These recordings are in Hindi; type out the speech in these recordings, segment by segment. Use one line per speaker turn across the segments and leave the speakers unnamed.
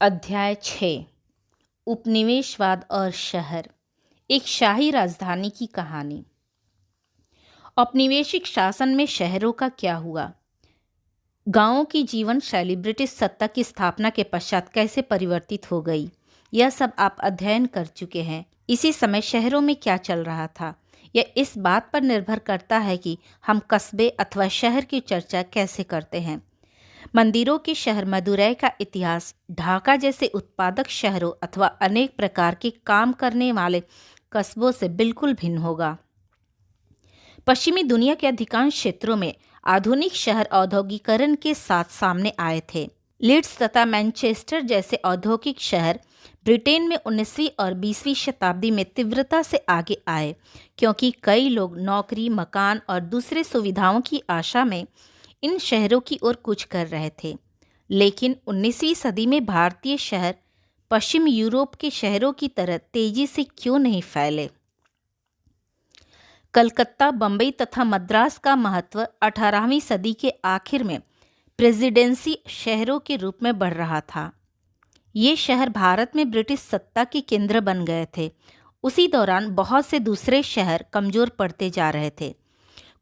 अध्याय 6 उपनिवेशवाद और शहर। एक शाही राजधानी की कहानी। औपनिवेशिक शासन में शहरों का क्या हुआ? गांवों की जीवन शैली ब्रिटिश सत्ता की स्थापना के पश्चात कैसे परिवर्तित हो गई, यह सब आप अध्ययन कर चुके हैं। इसी समय शहरों में क्या चल रहा था, यह इस बात पर निर्भर करता है कि हम कस्बे अथवा शहर की चर्चा कैसे करते हैं। मंदिरों के शहर मदुरै का इतिहास ढाका जैसे उत्पादक शहरों अथवा अनेक प्रकार के काम करने वाले कस्बों से बिल्कुल भिन्न होगा। पश्चिमी दुनिया के अधिकांश क्षेत्रों में आधुनिक शहर औद्योगिकरण के साथ सामने आए थे। लीड्स तथा मैनचेस्टर जैसे औद्योगिक शहर ब्रिटेन में 19वीं और 20वीं शताब्दी में तीव्रता से आगे आए, क्योंकि कई लोग नौकरी, मकान और दूसरे सुविधाओं की आशा में इन शहरों की ओर कूच कर रहे थे। लेकिन 19वीं सदी में भारतीय शहर पश्चिम यूरोप के शहरों की तरह तेजी से क्यों नहीं फैले? कलकत्ता, बंबई तथा मद्रास का महत्व 18वीं सदी के आखिर में प्रेसिडेंसी शहरों के रूप में बढ़ रहा था। ये शहर भारत में ब्रिटिश सत्ता के केंद्र बन गए थे। उसी दौरान बहुत से दूसरे शहर कमजोर पड़ते जा रहे थे।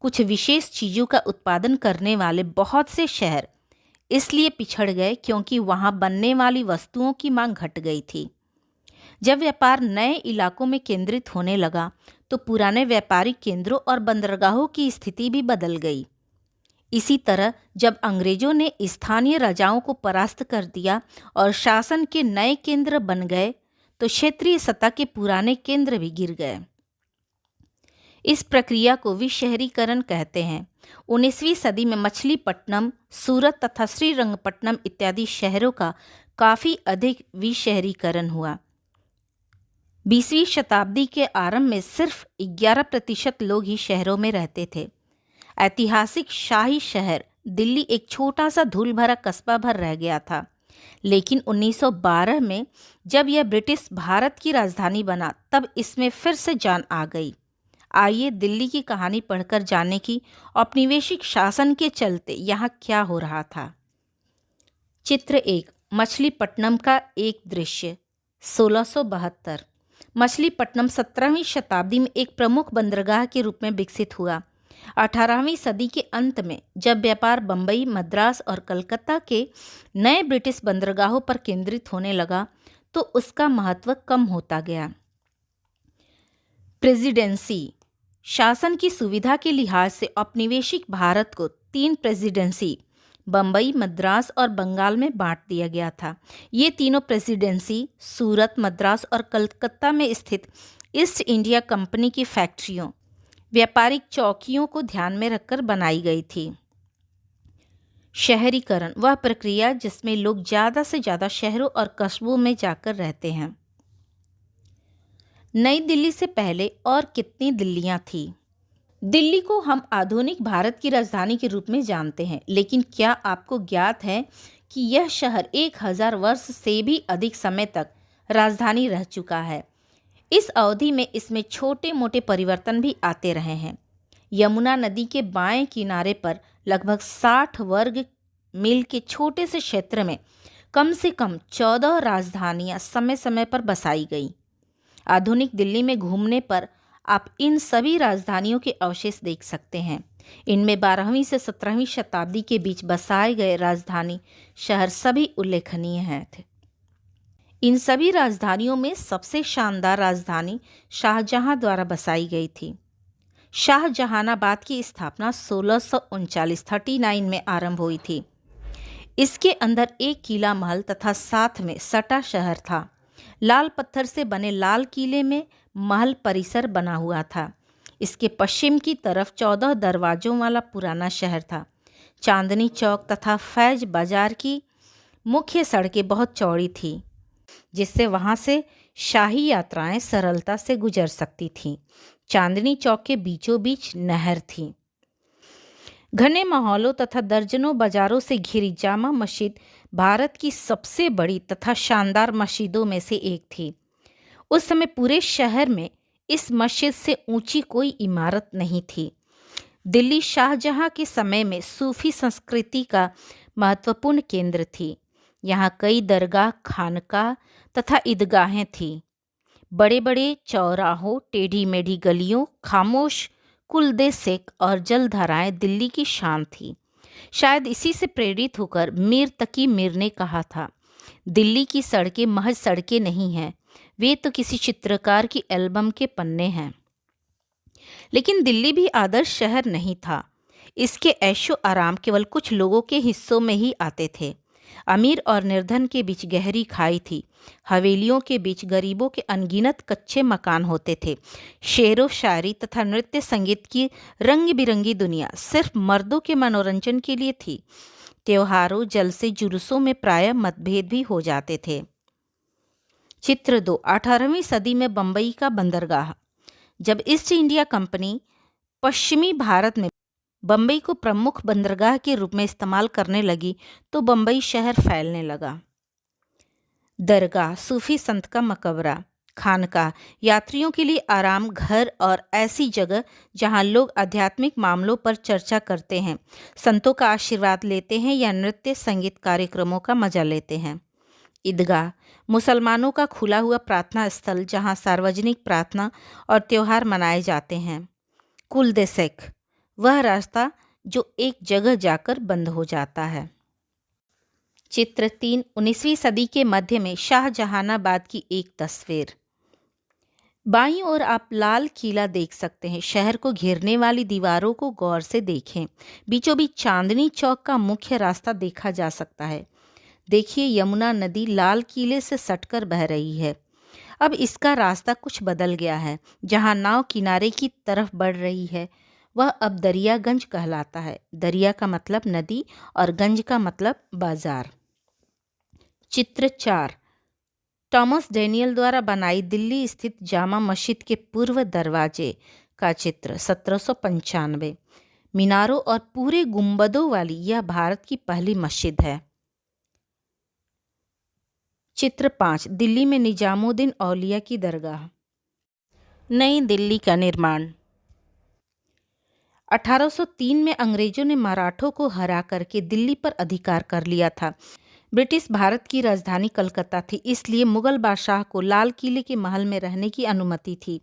कुछ विशेष चीज़ों का उत्पादन करने वाले बहुत से शहर इसलिए पिछड़ गए क्योंकि वहां बनने वाली वस्तुओं की मांग घट गई थी। जब व्यापार नए इलाकों में केंद्रित होने लगा तो पुराने व्यापारिक केंद्रों और बंदरगाहों की स्थिति भी बदल गई। इसी तरह जब अंग्रेजों ने स्थानीय राजाओं को परास्त कर दिया और शासन के नए केंद्र बन गए तो क्षेत्रीय सत्ता के पुराने केंद्र भी गिर गए। इस प्रक्रिया को विशहरीकरण कहते हैं। 19वीं सदी में मछलीपट्टनम, सूरत तथा श्रीरंगपट्टनम इत्यादि शहरों का काफ़ी अधिक विशहरीकरण हुआ। 20वीं शताब्दी के आरंभ में सिर्फ 11% लोग ही शहरों में रहते थे। ऐतिहासिक शाही शहर दिल्ली एक छोटा सा धूल भरा कस्बा भर रह गया था। लेकिन 1912 में जब यह ब्रिटिश भारत की राजधानी बना तब इसमें फिर से जान आ गई। आइए दिल्ली की कहानी पढ़कर जाने की औपनिवेशिक शासन के चलते यहाँ क्या हो रहा था। चित्र 1, मछलीपट्टनम का एक दृश्य। 1672 मछलीपट्टनम 17वीं शताब्दी में एक प्रमुख बंदरगाह के रूप में विकसित हुआ। 18वीं सदी के अंत में जब व्यापार बंबई, मद्रास और कलकत्ता के नए ब्रिटिश बंदरगाहों पर केंद्रित होने लगा तो उसका महत्व कम होता गया। प्रेसिडेंसी शासन की सुविधा के लिहाज से औपनिवेशिक भारत को 3 प्रेसिडेंसी बंबई, मद्रास और बंगाल में बांट दिया गया था। ये तीनों प्रेसिडेंसी सूरत, मद्रास और कलकत्ता में स्थित ईस्ट इंडिया कंपनी की फैक्ट्रियों, व्यापारिक चौकियों को ध्यान में रखकर बनाई गई थी। शहरीकरण वह प्रक्रिया जिसमें लोग ज़्यादा से ज़्यादा शहरों और कस्बों में जाकर रहते हैं। नई दिल्ली से पहले और कितनी दिल्लियां थीं? दिल्ली को हम आधुनिक भारत की राजधानी के रूप में जानते हैं, लेकिन क्या आपको ज्ञात है कि यह शहर 1000 वर्ष से भी अधिक समय तक राजधानी रह चुका है। इस अवधि में इसमें छोटे मोटे परिवर्तन भी आते रहे हैं। यमुना नदी के बाएं किनारे पर लगभग 60 वर्ग मील के छोटे से क्षेत्र में कम से कम 14 राजधानियां समय समय पर बसाई गई। आधुनिक दिल्ली में घूमने पर आप इन सभी राजधानियों के अवशेष देख सकते हैं। इनमें 12वीं से 17वीं शताब्दी के बीच बसाए गए राजधानी शहर सभी उल्लेखनीय हैं थे। इन सभी राजधानियों में सबसे शानदार राजधानी शाहजहां द्वारा बसाई गई थी। शाहजहानाबाद की स्थापना 1639 में आरंभ हुई थी। इसके अंदर एक किला महल तथा साथ में सटा शहर था। लाल पत्थर से बने लाल किले में महल परिसर बना हुआ था। इसके पश्चिम की तरफ 14 दरवाजों वाला पुराना शहर था। चांदनी चौक तथा फैज बाजार की मुख्य सड़कें बहुत चौड़ी थी, जिससे वहां से शाही यात्राएं सरलता से गुजर सकती थीं। चांदनी चौक के बीचों बीच नहर थी। घने माहौलों तथा दर्जनों बाजारों से घिरी जामा मस्जिद भारत की सबसे बड़ी तथा शानदार मस्जिदों में से एक थी। उस समय पूरे शहर में इस मस्जिद से ऊंची कोई इमारत नहीं थी। दिल्ली शाहजहां के समय में सूफी संस्कृति का महत्वपूर्ण केंद्र थी। यहाँ कई दरगाह, खानकाह तथा ईदगाहें थीं। बड़े बड़े चौराहों, टेढ़ी मेढ़ी गलियों, खामोश कुलदेसिक और जलधाराएं दिल्ली की शान थी। शायद इसी से प्रेरित होकर मीर तकी मीर ने कहा था, दिल्ली की सड़कें महज सड़कें नहीं हैं, वे तो किसी चित्रकार की एल्बम के पन्ने हैं। लेकिन दिल्ली भी आदर्श शहर नहीं था। इसके ऐशो आराम केवल कुछ लोगों के हिस्सों में ही आते थे। अमीर और निर्धन के बीच गहरी खाई थी। हवेलियों के बीच गरीबों के अनगिनत कच्चे मकान होते थे। शेरो शायरी तथा नृत्य संगीत की रंग बिरंगी दुनिया सिर्फ मर्दों के मनोरंजन के लिए थी। त्योहारों, जलसे, जुलूसों में प्रायः मतभेद भी हो जाते थे। चित्र 2, 18वीं सदी में बंबई का बंदरगाह। जब ईस्ट इंडिया कंपनी पश्चिमी भारत में बंबई को प्रमुख बंदरगाह के रूप में इस्तेमाल करने लगी तो बंबई शहर फैलने लगा। दरगाह, सूफी संत का मकबरा, खानकाह, यात्रियों के लिए आराम घर और ऐसी जगह जहां लोग आध्यात्मिक मामलों पर चर्चा करते हैं, संतों का आशीर्वाद लेते हैं या नृत्य संगीत कार्यक्रमों का मजा लेते हैं। ईदगाह, मुसलमानों का खुला हुआ प्रार्थना स्थल जहां सार्वजनिक प्रार्थना और त्योहार मनाए जाते हैं। कुलदेसिक, वह रास्ता जो एक जगह जाकर बंद हो जाता है। चित्र 3, 19वीं सदी के मध्य में शाहजहानाबाद की एक तस्वीर। बाईं ओर आप लाल किला देख सकते हैं। शहर को घेरने वाली दीवारों को गौर से देखें। बीचों बीच चांदनी चौक का मुख्य रास्ता देखा जा सकता है। देखिए, यमुना नदी लाल किले से सटकर बह रही है। अब इसका रास्ता कुछ बदल गया है। जहां नाव किनारे की तरफ बढ़ रही है वह अब दरियागंज कहलाता है। दरिया का मतलब नदी और गंज का मतलब बाजार। चित्र 4, टॉमस डैनियल द्वारा बनाई दिल्ली स्थित जामा मस्जिद के पूर्व दरवाजे का चित्र 1795। मीनारों और पूरे गुंबदों वाली यह भारत की पहली मस्जिद है। चित्र 5, दिल्ली में निजामुद्दीन औलिया की दरगाह। नई दिल्ली का निर्माण। 1803 में अंग्रेजों ने मराठों को हरा करके दिल्ली पर अधिकार कर लिया था। ब्रिटिश भारत की राजधानी कलकत्ता थी, इसलिए मुगल बादशाह को लाल किले के महल में रहने की अनुमति थी।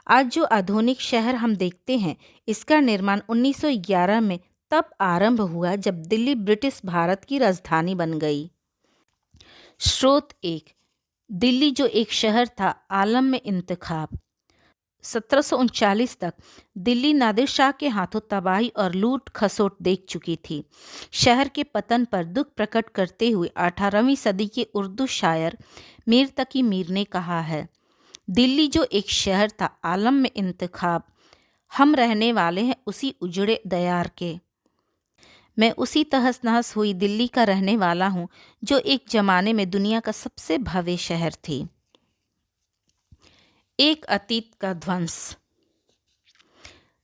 आज जो आधुनिक शहर हम देखते हैं, इसका निर्माण 1911 में तब आरंभ हुआ जब दिल्ली ब्रिटिश भारत की राजधानी बन गई। स्रोत 1, दिल्ली जो एक शहर था, आलम में इंतखाब। 1739 तक दिल्ली नादिर शाह के हाथों तबाही और लूट खसोट देख चुकी थी। शहर के पतन पर दुख प्रकट करते हुए 18वीं सदी के उर्दू शायर मीर तकी मीर ने कहा है, दिल्ली जो एक शहर था, आलम में इंतखाब। हम रहने वाले हैं उसी उजड़े दयार के। मैं उसी तहस नहस हुई दिल्ली का रहने वाला हूँ जो एक जमाने में दुनिया का सबसे भव्य शहर थी। एक अतीत का ध्वंस।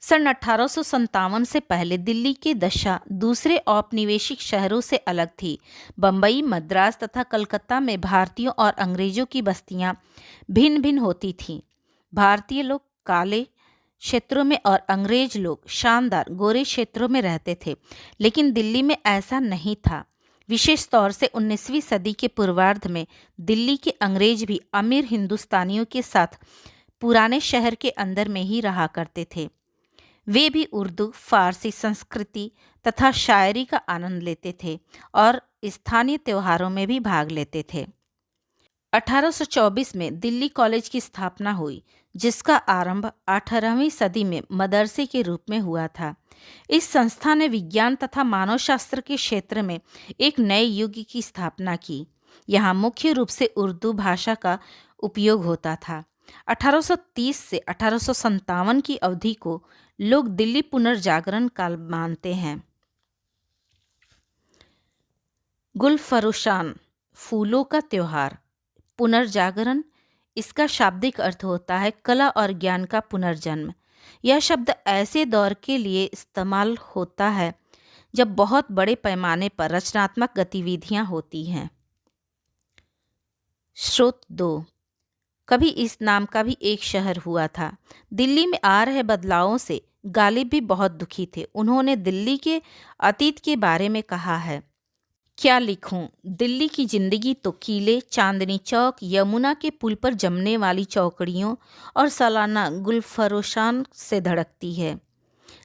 सन 1857 से पहले दिल्ली की दशा दूसरे औपनिवेशिक शहरों से अलग थी। बम्बई, मद्रास तथा कलकत्ता में भारतीयों और अंग्रेजों की बस्तियां भिन्न भिन्न होती थीं। भारतीय लोग काले क्षेत्रों में और अंग्रेज लोग शानदार गोरे क्षेत्रों में रहते थे, लेकिन दिल्ली में ऐसा नहीं था। विशेष तौर से 19वीं सदी के पूर्वार्ध में दिल्ली के अंग्रेज भी अमीर हिंदुस्तानियों के साथ पुराने शहर के अंदर में ही रहा करते थे। वे भी उर्दू, फारसी संस्कृति तथा शायरी का आनंद लेते थे और स्थानीय त्योहारों में भी भाग लेते थे। 1824 में दिल्ली कॉलेज की स्थापना हुई, जिसका आरंभ 18वीं सदी में मदरसे के रूप में हुआ था। इस संस्था ने विज्ञान तथा मानव शास्त्र के क्षेत्र में एक नए युग की स्थापना की। यहाँ मुख्य रूप से उर्दू भाषा का उपयोग होता था। 1830 से 1857 की अवधि को लोग दिल्ली पुनर्जागरण काल मानते हैं। गुलफरोशान, फूलों का त्योहार। पुनर्जागरण, इसका शाब्दिक अर्थ होता है कला और ज्ञान का पुनर्जन्म। यह शब्द ऐसे दौर के लिए इस्तेमाल होता है जब बहुत बड़े पैमाने पर रचनात्मक गतिविधियां होती हैं। स्रोत 2, कभी इस नाम का भी एक शहर हुआ था। दिल्ली में आ रहे बदलावों से गालिब भी बहुत दुखी थे। उन्होंने दिल्ली के अतीत के बारे में कहा है, क्या लिखूं? दिल्ली की जिंदगी तो किले, चांदनी चौक, यमुना के पुल पर जमने वाली चौकड़ियों और सालाना गुलफरोशान से धड़कती है।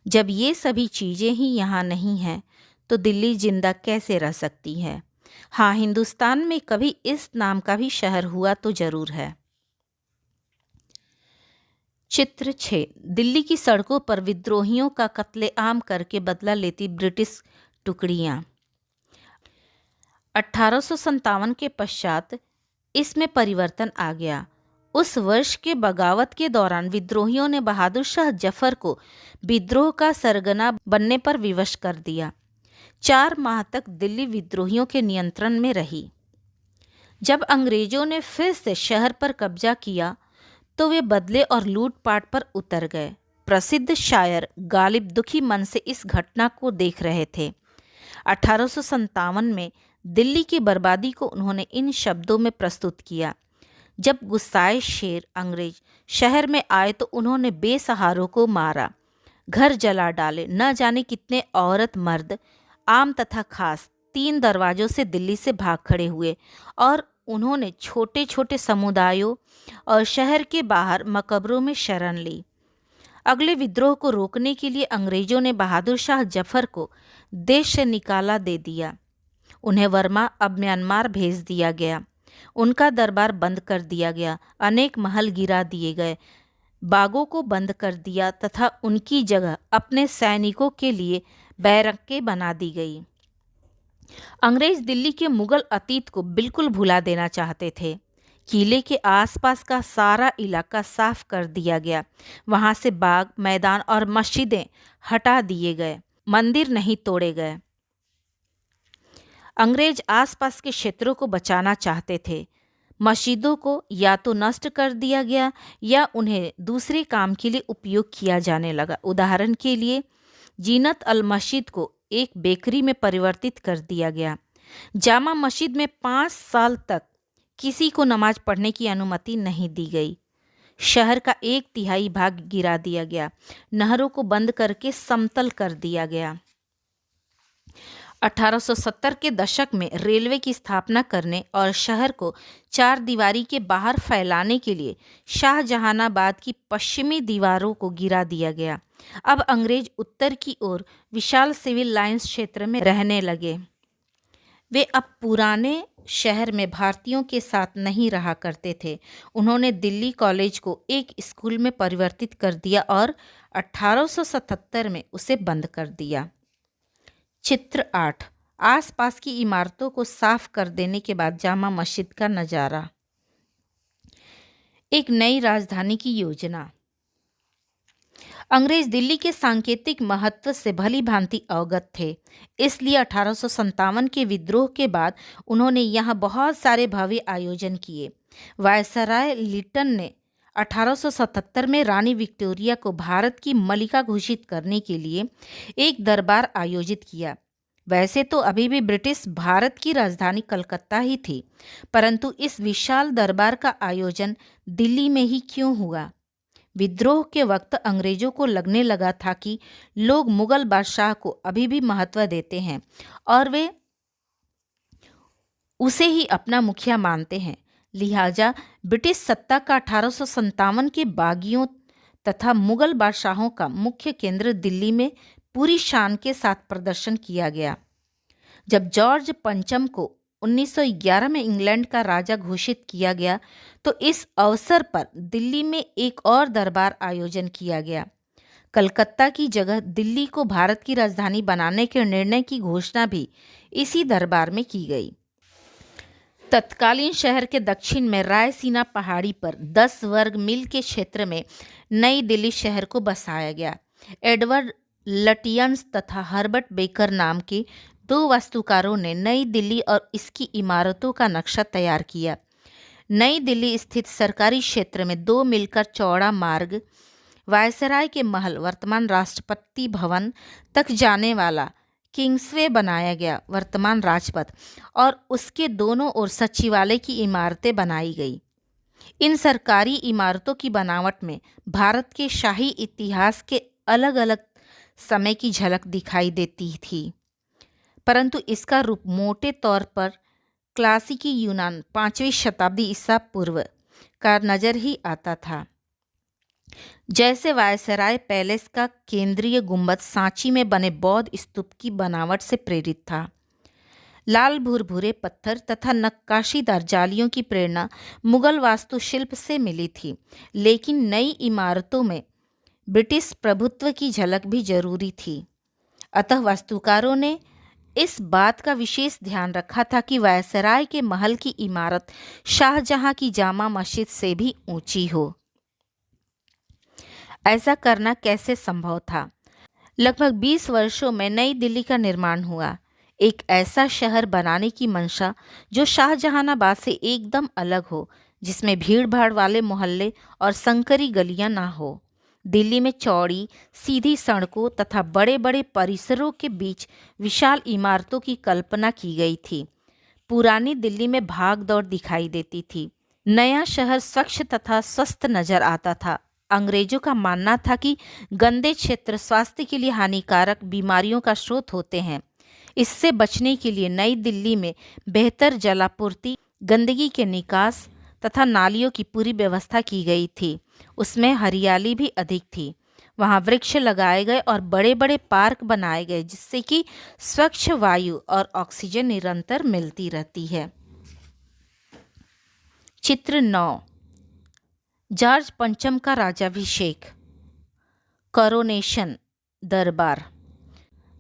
जब ये सभी चीजें ही यहाँ नहीं हैं, तो दिल्ली जिंदा कैसे रह सकती है? हाँ, हिंदुस्तान में कभी इस नाम का भी शहर हुआ तो जरूर है। चित्र 6। दिल्ली की सड़कों पर विद्रोहियों का कत्लेआम करके बदला लेती ब्रिटिश टुकड़ियां। 1857 के पश्चात इसमें परिवर्तन आ गया। उस वर्ष के बगावत के दौरान विद्रोहियों ने बहादुर शाह जफर को विद्रोह का सरगना बनने पर विवश कर दिया। 4 माह तक दिल्ली विद्रोहियों के नियंत्रण में रही। जब अंग्रेजों ने फिर से शहर पर कब्जा किया तो वे बदले और लूटपाट पर उतर गए। प्रसिद्ध शायर गालिब दुखी मन से इस घटना को देख रहे थे। 1857 में दिल्ली की बर्बादी को उन्होंने इन शब्दों में प्रस्तुत किया। जब गुस्साए शेर अंग्रेज शहर में आए तो उन्होंने बेसहारों को मारा, घर जला डाले, न जाने कितने औरत मर्द, आम तथा खास 3 दरवाजों से दिल्ली से भाग खड़े हुए और उन्होंने छोटे छोटे समुदायों और शहर के बाहर मकबरों में शरण ली। अगले विद्रोह को रोकने के लिए अंग्रेजों ने बहादुर शाह जफर को देश से निकाला दे दिया। उन्हें वर्मा अब म्यांमार भेज दिया गया। उनका दरबार बंद कर दिया गया, अनेक महल गिरा दिए गए, बागों को बंद कर दिया तथा उनकी जगह अपने सैनिकों के लिए बैरकें बना दी गई। अंग्रेज दिल्ली के मुगल अतीत को बिल्कुल भुला देना चाहते थे। किले के आसपास का सारा इलाका साफ कर दिया गया। वहां से बाग, मैदान और मस्जिदें हटा दिए गए, मंदिर नहीं तोड़े गए। अंग्रेज आसपास के क्षेत्रों को बचाना चाहते थे। मस्जिदों को या तो नष्ट कर दिया गया या उन्हें दूसरे काम के लिए उपयोग किया जाने लगा। उदाहरण के लिए जीनत अल मस्जिद को एक बेकरी में परिवर्तित कर दिया गया। जामा मस्जिद में 5 साल तक किसी को नमाज पढ़ने की अनुमति नहीं दी गई। शहर का 1/3 भाग गिरा दिया गया। नहरों को बंद करके समतल कर दिया गया। 1870 के दशक में रेलवे की स्थापना करने और शहर को 4 दीवारी के बाहर फैलाने के लिए शाहजहानाबाद की पश्चिमी दीवारों को गिरा दिया गया। अब अंग्रेज उत्तर की ओर विशाल सिविल लाइंस क्षेत्र में रहने लगे। वे अब पुराने शहर में भारतीयों के साथ नहीं रहा करते थे। उन्होंने दिल्ली कॉलेज को एक स्कूल में परिवर्तित कर दिया और 1877 में उसे बंद कर दिया। चित्र 8। आसपास की इमारतों को साफ कर देने के बाद जामा मस्जिद का नजारा। एक नई राजधानी की योजना। अंग्रेज दिल्ली के सांकेतिक महत्व से भली भांति अवगत थे, इसलिए 1857 के विद्रोह के बाद उन्होंने यहाँ बहुत सारे भव्य आयोजन किए। वायसराय लिटन ने 1877 में रानी विक्टोरिया को भारत की मलिका घोषित करने के लिए एक दरबार आयोजित किया। वैसे तो अभी भी ब्रिटिश भारत की राजधानी कलकत्ता ही थी, परंतु इस विशाल दरबार का आयोजन दिल्ली में ही क्यों हुआ? विद्रोह के वक्त अंग्रेजों को लगने लगा था कि लोग मुगल बादशाह को अभी भी महत्व देते हैं और वे उसे ही अपना मुखिया मानते हैं। लिहाजा ब्रिटिश सत्ता का 1857 के बागियों तथा मुगल बादशाहों का मुख्य केंद्र दिल्ली में पूरी शान के साथ प्रदर्शन किया गया। जब जॉर्ज पंचम को 1911 में इंग्लैंड का राजा घोषित किया गया तो इस अवसर पर दिल्ली में एक और दरबार आयोजन किया गया। कलकत्ता की जगह दिल्ली को भारत की राजधानी बनाने के निर्णय की घोषणा भी इसी दरबार में की गई। तत्कालीन शहर के दक्षिण में रायसीना पहाड़ी पर 10 वर्ग मील के क्षेत्र में नई दिल्ली शहर को बसाया गया। एडवर्ड लटियंस तथा हर्बर्ट बेकर नाम के 2 वास्तुकारों ने नई दिल्ली और इसकी इमारतों का नक्शा तैयार किया। नई दिल्ली स्थित सरकारी क्षेत्र में 2 मील का चौड़ा मार्ग वायसराय के महल वर्तमान राष्ट्रपति भवन तक जाने वाला किंग्सवे बनाया गया, वर्तमान राजपथ, और उसके दोनों ओर सचिवालय की इमारतें बनाई गई। इन सरकारी इमारतों की बनावट में भारत के शाही इतिहास के अलग अलग समय की झलक दिखाई देती थी। परंतु इसका रूप मोटे तौर पर क्लासिकी यूनान 5वीं शताब्दी ईसा पूर्व का नजर ही आता था। जैसे वायसराय पैलेस का केंद्रीय गुंबद सांची में बने बौद्ध स्तूप की बनावट से प्रेरित था। लाल भूरभूरे पत्थर तथा नक्काशीदार जालियों की प्रेरणा मुगल वास्तुशिल्प से मिली थी, लेकिन नई इमारतों में ब्रिटिश प्रभुत्व की झलक भी जरूरी थी। अतः वास्तुकारों ने इस बात का विशेष ध्यान रखा था कि वायसराय के महल की इमारत शाहजहां की जामा मस्जिद से भी ऊंची हो। ऐसा करना कैसे संभव था? लगभग 20 वर्षों में नई दिल्ली का निर्माण हुआ, एक ऐसा शहर बनाने की मंशा जो शाहजहानाबाद से एकदम अलग हो, जिसमें भीड़ भाड़ वाले मोहल्ले और संकरी गलियां ना हो। दिल्ली में चौड़ी सीधी सड़कों तथा बड़े बड़े परिसरों के बीच विशाल इमारतों की कल्पना की गई थी। पुरानी दिल्ली में भाग दौड़ दिखाई देती थी। नया शहर स्वच्छ तथा स्वस्थ नजर आता था। अंग्रेजों का मानना था कि गंदे क्षेत्र स्वास्थ्य के लिए हानिकारक बीमारियों का स्रोत होते हैं। इससे बचने के लिए नई दिल्ली में बेहतर जलापूर्ति, गंदगी के निकास तथा नालियों की पूरी व्यवस्था की गई थी। उसमें हरियाली भी अधिक थी। वहाँ वृक्ष लगाए गए और बड़े बड़े पार्क बनाए गए, जिससे कि स्वच्छ वायु और ऑक्सीजन निरंतर मिलती रहती है। चित्र 9। जॉर्ज पंचम का राज्याभिषेक, कोरोनेशन दरबार,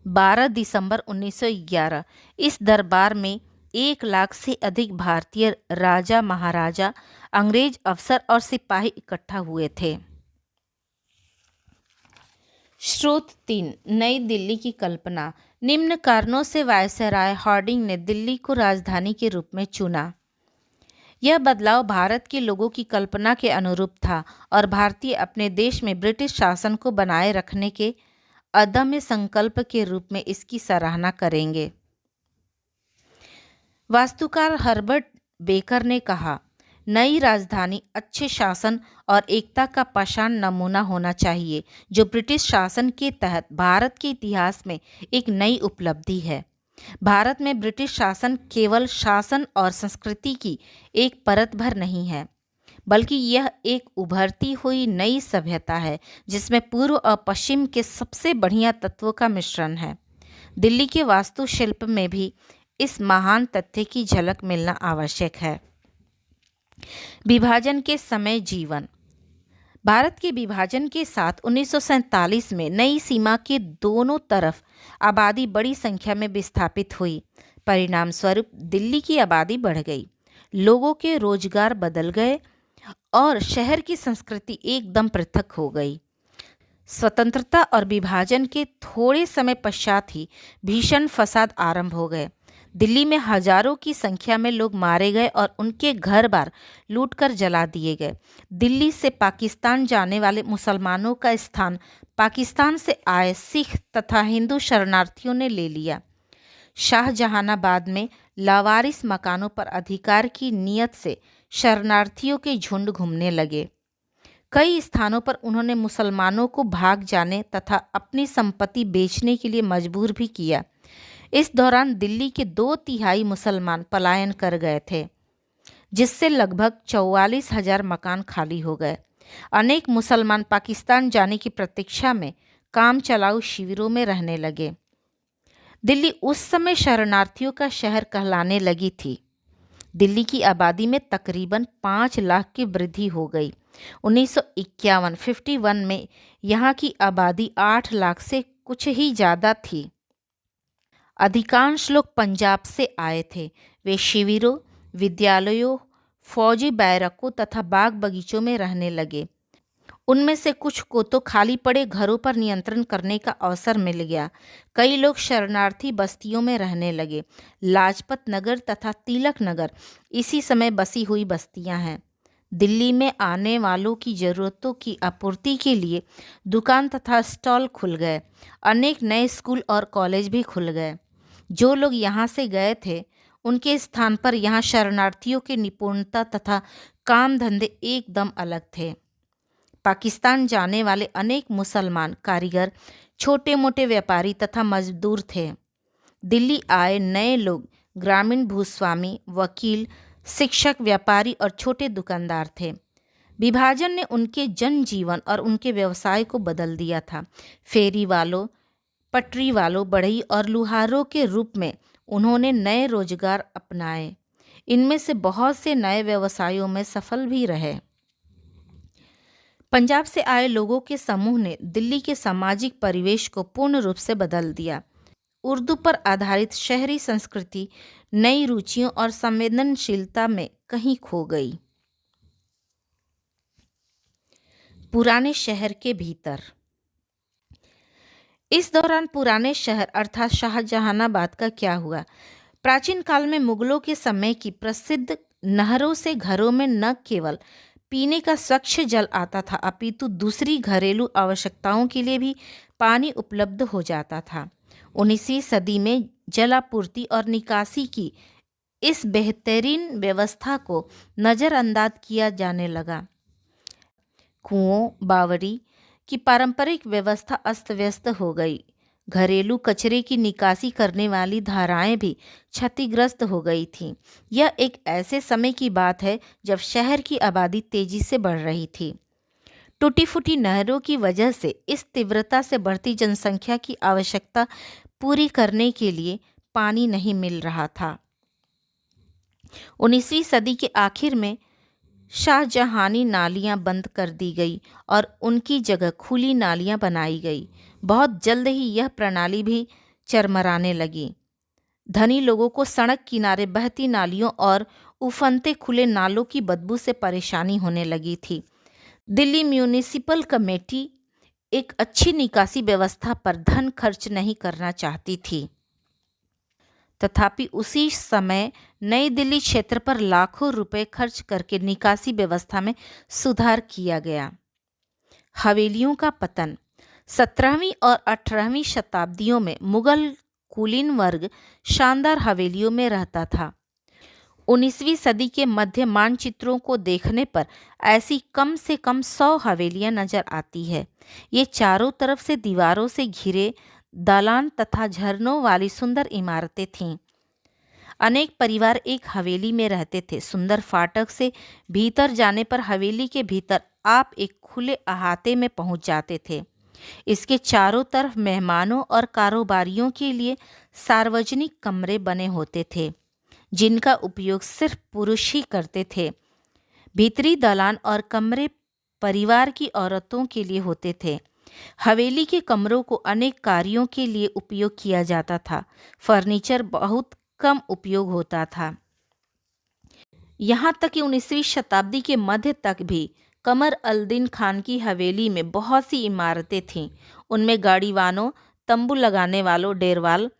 12 दिसंबर 1911। इस दरबार में 1 लाख से अधिक भारतीय राजा महाराजा, अंग्रेज अफसर और सिपाही इकट्ठा हुए थे। स्रोत 3। नई दिल्ली की कल्पना। निम्न कारणों से वायसराय हार्डिंग ने दिल्ली को राजधानी के रूप में चुना। यह बदलाव भारत के लोगों की कल्पना के अनुरूप था और भारतीय अपने देश में ब्रिटिश शासन को बनाए रखने के अदम्य संकल्प के रूप में इसकी सराहना करेंगे। वास्तुकार हर्बर्ट बेकर ने कहा, नई राजधानी अच्छे शासन और एकता का पाषाण नमूना होना चाहिए, जो ब्रिटिश शासन के तहत भारत के इतिहास में एक नई उपलब्धि है। भारत में ब्रिटिश शासन केवल शासन और संस्कृति की एक परत भर नहीं है, बल्कि यह एक उभरती हुई नई सभ्यता है, जिसमें पूर्व और पश्चिम के सबसे बढ़िया तत्वों का मिश्रण है। दिल्ली के वास्तुशिल्प में भी इस महान तथ्य की झलक मिलना आवश्यक है। विभाजन के समय जीवन। भारत के विभाजन के साथ 1947 में नई सीमा के दोनों तरफ आबादी बड़ी संख्या में विस्थापित हुई। परिणाम स्वरूप दिल्ली की आबादी बढ़ गई, लोगों के रोजगार बदल गए और शहर की संस्कृति एकदम पृथक हो गई। स्वतंत्रता और विभाजन के थोड़े समय पश्चात ही भीषण फसाद आरंभ हो गए। दिल्ली में हजारों की संख्या में लोग मारे गए और उनके घर बार लूटकर जला दिए गए। दिल्ली से पाकिस्तान जाने वाले मुसलमानों का स्थान पाकिस्तान से आए सिख तथा हिंदू शरणार्थियों ने ले लिया। शाहजहानाबाद में लावारिस मकानों पर अधिकार की नीयत से शरणार्थियों के झुंड घूमने लगे। कई स्थानों पर उन्होंने मुसलमानों को भाग जाने तथा अपनी संपत्ति बेचने के लिए मजबूर भी किया। इस दौरान दिल्ली के 2/3 मुसलमान पलायन कर गए थे, जिससे लगभग 44,000 मकान खाली हो गए। अनेक मुसलमान पाकिस्तान जाने की प्रतीक्षा में काम चलाऊ शिविरों में रहने लगे। दिल्ली उस समय शरणार्थियों का शहर कहलाने लगी थी। दिल्ली की आबादी में तकरीबन 5 लाख की वृद्धि हो गई। 1951 में यहाँ की आबादी 8 लाख से कुछ ही ज़्यादा थी। अधिकांश लोग पंजाब से आए थे। वे शिविरों, विद्यालयों, फौजी बैरकों तथा बाग बगीचों में रहने लगे। उनमें से कुछ को तो खाली पड़े घरों पर नियंत्रण करने का अवसर मिल गया। कई लोग शरणार्थी बस्तियों में रहने लगे। लाजपत नगर तथा तिलक नगर इसी समय बसी हुई बस्तियां हैं। दिल्ली में आने वालों की ज़रूरतों की आपूर्ति के लिए दुकान तथा स्टॉल खुल गए। अनेक नए स्कूल और कॉलेज भी खुल गए। जो लोग यहाँ से गए थे, उनके स्थान पर यहाँ शरणार्थियों की निपुणता तथा काम धंधे एकदम अलग थे। पाकिस्तान जाने वाले अनेक मुसलमान कारीगर, छोटे मोटे व्यापारी तथा मजदूर थे। दिल्ली आए नए लोग ग्रामीण भूस्वामी, वकील, शिक्षक, व्यापारी और छोटे दुकानदार थे। विभाजन ने उनके जनजीवन और उनके व्यवसाय को बदल दिया था। फेरी वालों, पटरी वालों, बढ़ई और लुहारों के रूप में उन्होंने नए रोजगार अपनाए। इनमें से बहुत से नए व्यवसायों में सफल भी रहे। पंजाब से आए लोगों के समूह ने दिल्ली के सामाजिक परिवेश को पूर्ण रूप से बदल दिया। उर्दू पर आधारित शहरी संस्कृति नई रुचियों और संवेदनशीलता में कहीं खो गई। पुराने शहर के भीतर। इस दौरान पुराने शहर अर्थात शाहजहानाबाद का क्या हुआ? प्राचीन काल में मुगलों के समय की प्रसिद्ध नहरों से घरों में न केवल पीने का स्वच्छ जल आता था, अपितु दूसरी घरेलू आवश्यकताओं के लिए भी पानी उपलब्ध हो जाता था। 19वीं सदी में जलापूर्ति और निकासी की इस बेहतरीन व्यवस्था को नज़रअंदाज किया जाने लगा। कुओं, बावड़ी की पारंपरिक व्यवस्था अस्त व्यस्त हो गई। घरेलू कचरे की निकासी करने वाली धाराएं भी क्षतिग्रस्त हो गई थीं। यह एक ऐसे समय की बात है जब शहर की आबादी तेजी से बढ़ रही थी। टूटी फूटी नहरों की वजह से इस तीव्रता से बढ़ती जनसंख्या की आवश्यकता पूरी करने के लिए पानी नहीं मिल रहा था। 19वीं सदी के आखिर में शाहजहानी नालियां बंद कर दी गई और उनकी जगह खुली नालियां बनाई गई। बहुत जल्द ही यह प्रणाली भी चरमराने लगी। धनी लोगों को सड़क किनारे बहती नालियों और उफनते खुले नालों की बदबू से परेशानी होने लगी थी। दिल्ली म्यूनिसिपल कमेटी एक अच्छी निकासी व्यवस्था पर धन खर्च नहीं करना चाहती थी। तथापि उसी समय नई दिल्ली क्षेत्र पर लाखों रुपए खर्च करके निकासी व्यवस्था में सुधार किया गया। हवेलियों का पतन। 17वीं और 18वीं शताब्दियों में मुगल कुलीन वर्ग शानदार हवेलियों में रहता था। 19वीं सदी के मध्य मानचित्रों को देखने पर ऐसी कम से कम 100 हवेलियां नजर आती है। ये चारों तरफ से दीवारों से घिरे दालान तथा झरनों वाली सुंदर इमारतें थीं। अनेक परिवार एक हवेली में रहते थे। सुंदर फाटक से भीतर जाने पर हवेली के भीतर आप एक खुले अहाते में पहुंच जाते थे। इसके चारों तरफ मेहमानों और कारोबारियों के लिए सार्वजनिक कमरे बने होते थे, जिनका उपयोग सिर्फ पुरुष ही करते थे। भीतरी दालान और कमरे परिवार की औरतों के लिए होते थे। हवेली के कमरों को अनेक कार्यों के लिए उपयोग किया जाता था। फर्नीचर बहुत कम उपयोग होता था। यहाँ तक कि 19वीं शताब्दी के मध्य तक भी कमर अल-दीन खान की हवेली में बहुत सी इमारतें थीं। उनमें गाड़ीवानों, तंबू लगाने वालों, डेरवाल,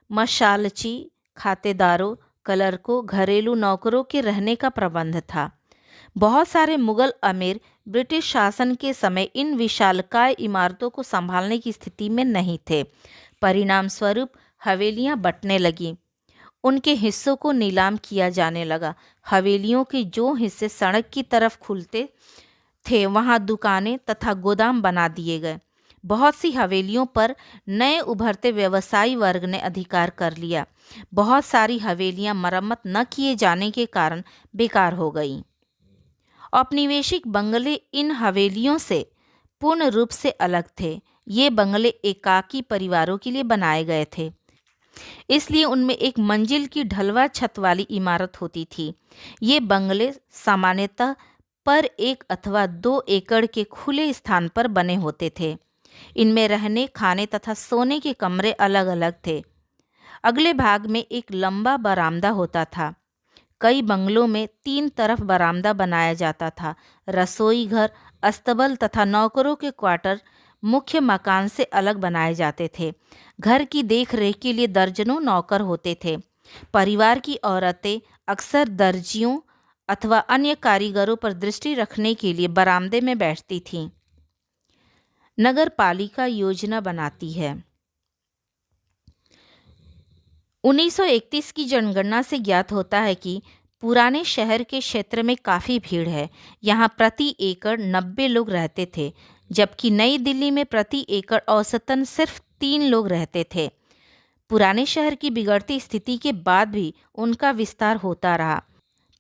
मशालची, खातेदारों, क्लर्कों, घरेलू नौकरों के रहने का प्रबंध था। बहुत सारे मुगल अमीर ब्रिटिश शासन के समय इन विशालकाय इमारतों को संभालने की स्थिति में नहीं थे। परिणाम स्वरूप हवेलियां बंटने लगीं। उनके हिस्सों को नीलाम किया जाने लगा। हवेलियों के जो हिस्से सड़क की तरफ खुलते थे वहां दुकानें तथा गोदाम बना दिए गए। बहुत सी हवेलियों पर नए उभरते व्यवसायी वर्ग ने अधिकार कर लिया। बहुत सारी हवेलियां मरम्मत न किए जाने के कारण बेकार हो गईं। औपनिवेशिक बंगले इन हवेलियों से पूर्ण रूप से अलग थे। ये बंगले एकाकी परिवारों के लिए बनाए गए थे, इसलिए उनमें एक मंजिल की ढलवा छत वाली इमारत होती थी। ये बंगले सामान्यतः पर 1 अथवा 2 एकड़ के खुले स्थान पर बने होते थे। इनमें रहने, खाने तथा सोने के कमरे अलग अलग थे। अगले भाग में एक लंबा बरामदा होता था। कई बंगलों में 3 तरफ बरामदा बनाया जाता था। रसोई घर, अस्तबल तथा नौकरों के क्वार्टर मुख्य मकान से अलग बनाए जाते थे। घर की देखरेख के लिए दर्जनों नौकर होते थे। परिवार की औरतें अक्सर दर्जियों अथवा अन्य कारीगरों पर दृष्टि रखने के लिए बरामदे में बैठती थीं। नगर पालिका योजना बनाती है। 1931 की जनगणना से ज्ञात होता है कि पुराने शहर के क्षेत्र में काफ़ी भीड़ है। यहाँ प्रति एकड़ 90 लोग रहते थे, जबकि नई दिल्ली में प्रति एकड़ औसतन सिर्फ 3 लोग रहते थे। पुराने शहर की बिगड़ती स्थिति के बाद भी उनका विस्तार होता रहा।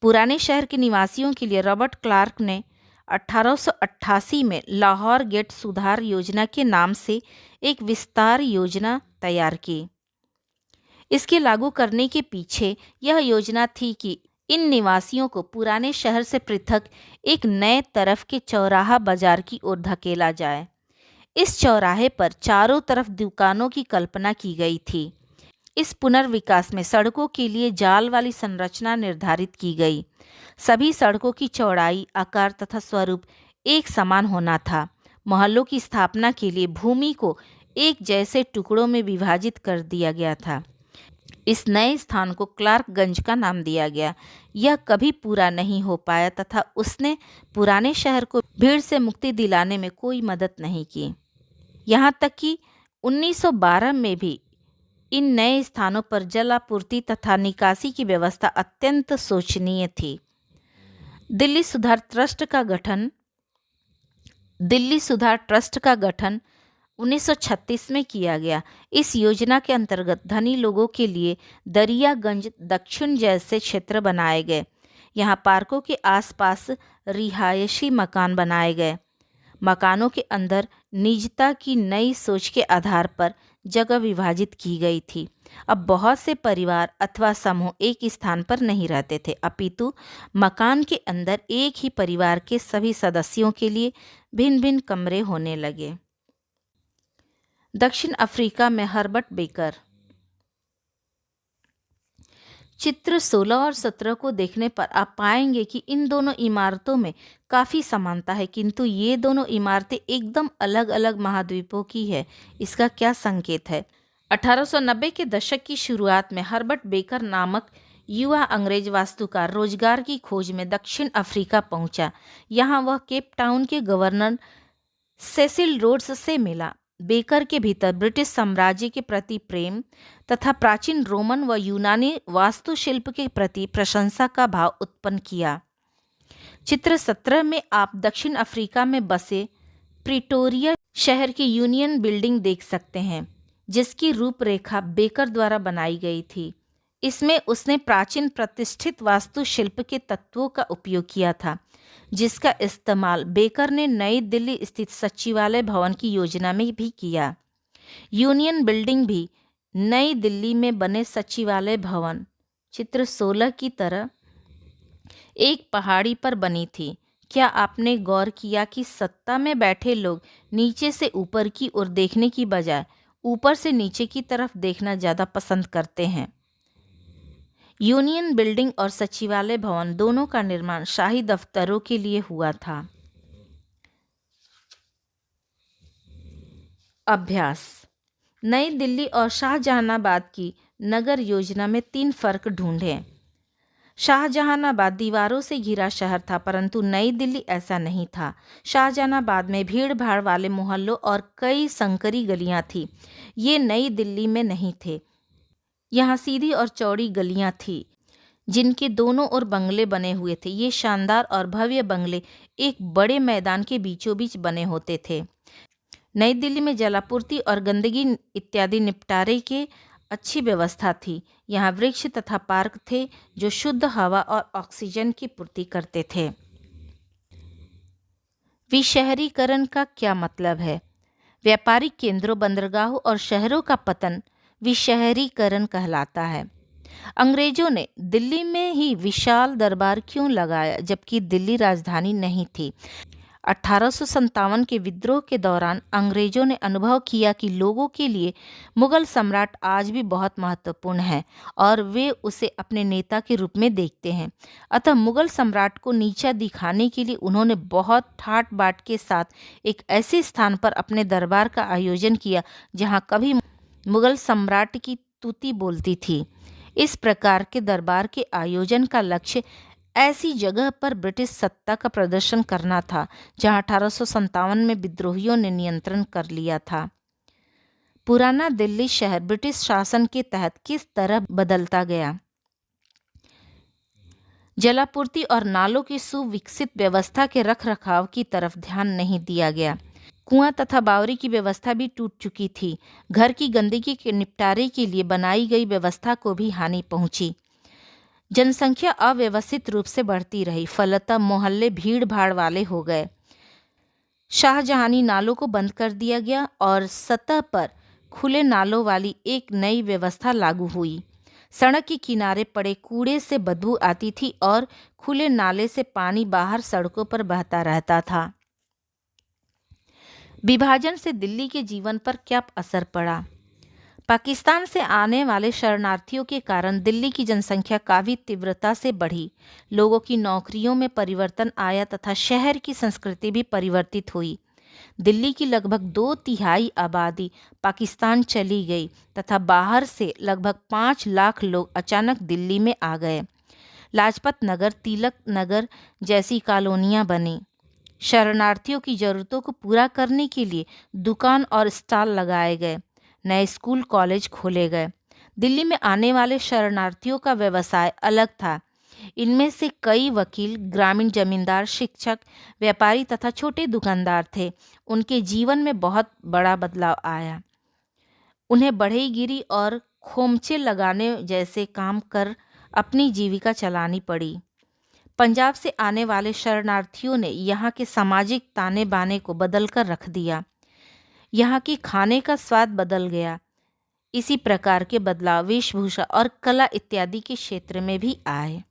पुराने शहर के निवासियों के लिए रॉबर्ट क्लार्क ने 1888 में लाहौर गेट सुधार योजना के नाम से एक विस्तार योजना तैयार की। इसके लागू करने के पीछे यह योजना थी कि इन निवासियों को पुराने शहर से पृथक एक नए तरफ के चौराहा बाजार की ओर धकेला जाए। इस चौराहे पर चारों तरफ दुकानों की कल्पना की गई थी। इस पुनर्विकास में सड़कों के लिए जाल वाली संरचना निर्धारित की गई। सभी सड़कों की चौड़ाई, आकार तथा स्वरूप एक समान होना था। मोहल्लों की स्थापना के लिए भूमि को एक जैसे टुकड़ों में विभाजित कर दिया गया था। इस नए स्थान को क्लार्कगंज का नाम दिया गया। यह कभी पूरा नहीं हो पाया तथा उसने पुराने शहर को भीड़ से मुक्ति दिलाने में कोई मदद नहीं की। यहाँ तक कि 1912 में भी इन नए स्थानों पर जल आपूर्ति तथा निकासी की व्यवस्था अत्यंत शोचनीय थी। दिल्ली सुधार ट्रस्ट का गठन 1936 में किया गया। इस योजना के अंतर्गत धनी लोगों के लिए दरियागंज दक्षिण जैसे क्षेत्र बनाए गए। यहाँ पार्कों के आसपास रिहायशी मकान बनाए गए। मकानों के अंदर निजता की नई सोच के आधार पर जगह विभाजित की गई थी। अब बहुत से परिवार अथवा समूह एक स्थान पर नहीं रहते थे, अपितु मकान के अंदर एक ही परिवार के सभी सदस्यों के लिए भिन्न भिन्न कमरे होने लगे। दक्षिण अफ्रीका में हर्बर्ट बेकर। चित्र 16 और 17 को देखने पर आप पाएंगे कि इन दोनों इमारतों में काफ़ी समानता है, किंतु ये दोनों इमारतें एकदम अलग अलग महाद्वीपों की है। इसका क्या संकेत है? 1890 के दशक की शुरुआत में हर्बर्ट बेकर नामक युवा अंग्रेज वास्तुकार रोजगार की खोज में दक्षिण अफ्रीका पहुंचा। यहाँ वह केप टाउन के गवर्नर सेसिल रोड्स से मिला। बेकर के भीतर ब्रिटिश साम्राज्य के प्रति प्रेम तथा प्राचीन रोमन व यूनानी वास्तुशिल्प के प्रति प्रशंसा का भाव उत्पन्न किया। चित्र 17 में आप दक्षिण अफ्रीका में बसे प्रिटोरिया शहर की यूनियन बिल्डिंग देख सकते हैं, जिसकी रूपरेखा बेकर द्वारा बनाई गई थी। इसमें उसने प्राचीन प्रतिष्ठित वास्तुशिल्प के तत्वों का उपयोग किया था, जिसका इस्तेमाल बेकर ने नई दिल्ली स्थित सचिवालय भवन की योजना में भी किया। यूनियन बिल्डिंग भी नई दिल्ली में बने सचिवालय भवन चित्र 16 की तरह एक पहाड़ी पर बनी थी। क्या आपने गौर किया कि सत्ता में बैठे लोग नीचे से ऊपर की ओर देखने की बजाय ऊपर से नीचे की तरफ देखना ज़्यादा पसंद करते हैं? यूनियन बिल्डिंग और सचिवालय भवन दोनों का निर्माण शाही दफ्तरों के लिए हुआ था। अभ्यास। नई दिल्ली और शाहजहानाबाद की नगर योजना में 3 फर्क ढूंढें। शाहजहानाबाद दीवारों से घिरा शहर था, परंतु नई दिल्ली ऐसा नहीं था। शाहजहानाबाद में भीड़ भाड़ वाले मोहल्लों और कई संकरी गलियां थी। ये नई दिल्ली में नहीं थे। यहाँ सीधी और चौड़ी गलियां थी, जिनके दोनों ओर बंगले बने हुए थे। ये शानदार और भव्य बंगले एक बड़े मैदान के बीचों बीच बने होते थे। नई दिल्ली में जलापूर्ति और गंदगी इत्यादि निपटारे के अच्छी व्यवस्था थी। यहाँ वृक्ष तथा पार्क थे जो शुद्ध हवा और ऑक्सीजन की पूर्ति करते थे। विशहरीकरण का क्या मतलब है? व्यापारिक केंद्रों, बंदरगाहों और शहरों का पतन विशहरीकरण कहलाता है। अंग्रेजों ने दिल्ली में ही विशाल दरबार क्यों लगाया, जबकि दिल्ली राजधानी नहीं थी? 1857 के विद्रोह के दौरान अंग्रेजों ने अनुभव किया कि लोगों के लिए मुगल सम्राट आज भी बहुत महत्वपूर्ण है और वे उसे अपने नेता के रूप में देखते हैं। अतः मुगल सम्राट को नीचा दिखाने के लिए उन्होंने बहुत ठाट बाट के साथ एक ऐसे स्थान पर अपने दरबार का आयोजन किया जहाँ कभी मुगल सम्राट की तूती बोलती थी। इस प्रकार के दरबार के आयोजन का लक्ष्य ऐसी जगह पर ब्रिटिश सत्ता का प्रदर्शन करना था जहां 1857 में विद्रोहियों ने नियंत्रण कर लिया था। पुराना दिल्ली शहर ब्रिटिश शासन के तहत किस तरह बदलता गया? जलापूर्ति और नालों की सुविकसित व्यवस्था के रखरखाव की तरफ ध्यान नहीं दिया गया। कुआं तथा बावरी की व्यवस्था भी टूट चुकी थी। घर की गंदगी के निपटारे के लिए बनाई गई व्यवस्था को भी हानि पहुंची। जनसंख्या अव्यवस्थित रूप से बढ़ती रही, फलतः मोहल्ले भीड़ भाड़ वाले हो गए। शाहजहानी नालों को बंद कर दिया गया और सतह पर खुले नालों वाली एक नई व्यवस्था लागू हुई। सड़क के किनारे पड़े कूड़े से बदबू आती थी और खुले नाले से पानी बाहर सड़कों पर बहता रहता था। विभाजन से दिल्ली के जीवन पर क्या असर पड़ा? पाकिस्तान से आने वाले शरणार्थियों के कारण दिल्ली की जनसंख्या काफ़ी तीव्रता से बढ़ी। लोगों की नौकरियों में परिवर्तन आया तथा शहर की संस्कृति भी परिवर्तित हुई। दिल्ली की लगभग 2/3 आबादी पाकिस्तान चली गई तथा बाहर से लगभग 5 लाख लोग अचानक दिल्ली में आ गए। लाजपत नगर, तिलक नगर जैसी कॉलोनियां बनी। शरणार्थियों की ज़रूरतों को पूरा करने के लिए दुकान और स्टॉल लगाए गए। नए स्कूल कॉलेज खोले गए। दिल्ली में आने वाले शरणार्थियों का व्यवसाय अलग था। इनमें से कई वकील, ग्रामीण जमींदार, शिक्षक, व्यापारी तथा छोटे दुकानदार थे। उनके जीवन में बहुत बड़ा बदलाव आया। उन्हें बढ़ईगिरी और खोमचे लगाने जैसे काम कर अपनी जीविका चलानी पड़ी। पंजाब से आने वाले शरणार्थियों ने यहाँ के सामाजिक ताने बाने को बदल कर रख दिया। यहाँ की खाने का स्वाद बदल गया। इसी प्रकार के बदलाव वेशभूषा और कला इत्यादि के क्षेत्र में भी आए।